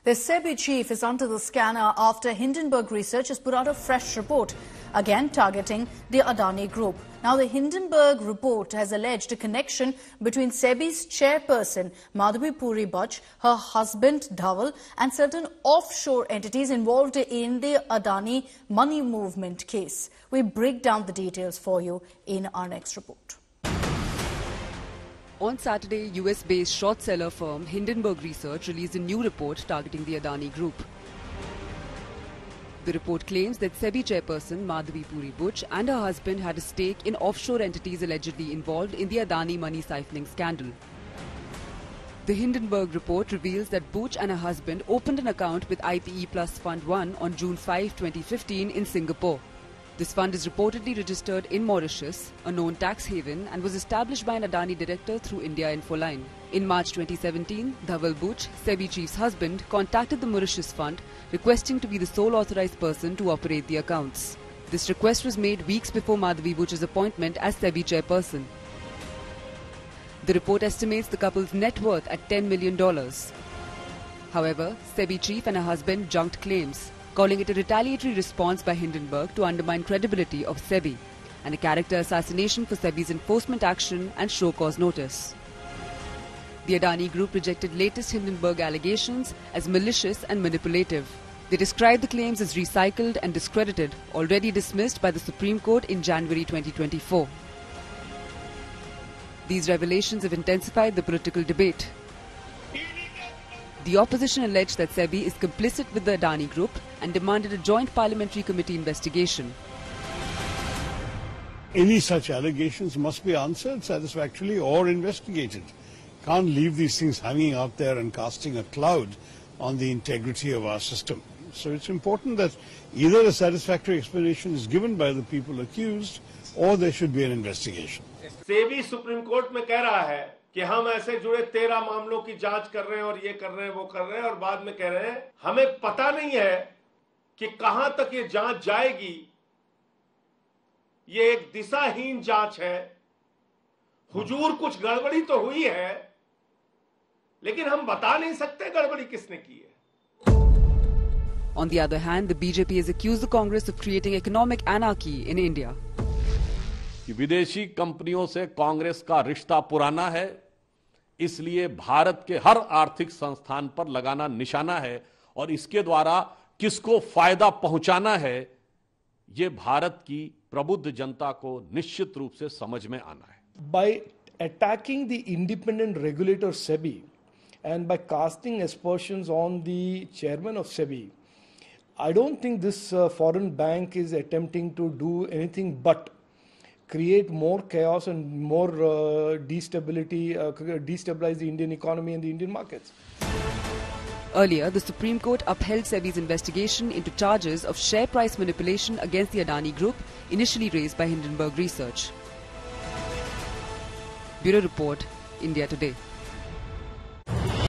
The SEBI chief is under the scanner after Hindenburg Research has put out a fresh report, again targeting the Adani Group. Now, the Hindenburg report has alleged a connection between SEBI's chairperson, Madhavi Puri Bach, her husband, Dhaval, and certain offshore entities involved in the Adani money movement case. We break down the details for you in our next report. On Saturday, US-based short seller firm Hindenburg Research released a new report targeting the Adani Group. The report claims that SEBI chairperson Madhavi Puri Bach and her husband had a stake in offshore entities allegedly involved in the Adani money siphoning scandal. The Hindenburg report reveals that Bach and her husband opened an account with IPE Plus Fund 1 on June 5, 2015 in Singapore. This fund is reportedly registered in Mauritius, a known tax haven, and was established by an Adani director through India Infoline. In March 2017, Dhaval Bach, SEBI chief's husband, contacted the Mauritius fund requesting to be the sole authorized person to operate the accounts. This request was made weeks before Madhavi Bach's appointment as SEBI chairperson. The report estimates the couple's net worth at $10 million. However, SEBI chief and her husband junked claims, calling it a retaliatory response by Hindenburg to undermine credibility of SEBI and a character assassination for SEBI's enforcement action and show cause notice. The Adani Group rejected latest Hindenburg allegations as malicious and manipulative. They described the claims as recycled and discredited, already dismissed by the Supreme Court in January 2024. These revelations have intensified the political debate. The opposition alleged that SEBI is complicit with the Adani Group and demanded a joint parliamentary committee investigation. Any such allegations must be answered satisfactorily or investigated. Can't leave these things hanging out there and casting a cloud on the integrity of our system. So it's important that either a satisfactory explanation is given by the people accused or there should be an investigation. SEBI supreme court में कह रहा है कि हम ऐसे जुड़े 13 मामलों की जांच कर रहे हैं और ये कर रहे हैं वो कर रहे हैं और बाद में कह रहे हैं हमें पता नहीं है कि कहां तक ये जांच जाएगी। ये एक दिशाहीन जांच है। हुजूर कुछ गड़बड़ी तो हुई है, लेकिन हम बता नहीं सकते गड़बड़ी किसने की है। On the other hand, the BJP has accused the Congress of creating economic anarchy in India. कि विदेशी कंपनियों से कांग्रेस का रिश्ता पुराना है, इसलिए भारत के हर आर्थिक संस्थान पर लगाना निशाना है और इसके द्वारा किसको फायदा पहुंचाना है, ये भारत की प्रबुद्ध जनता को निश्चित रूप से समझ में आना है। By attacking the independent regulator SEBI and by casting aspersions on the chairman of SEBI, I don't think this foreign bank is attempting to do anything but create more chaos and more destabilize the Indian economy and the Indian markets. Earlier, the Supreme Court upheld SEBI's investigation into charges of share price manipulation against the Adani Group, initially raised by Hindenburg Research. Bureau Report, India Today.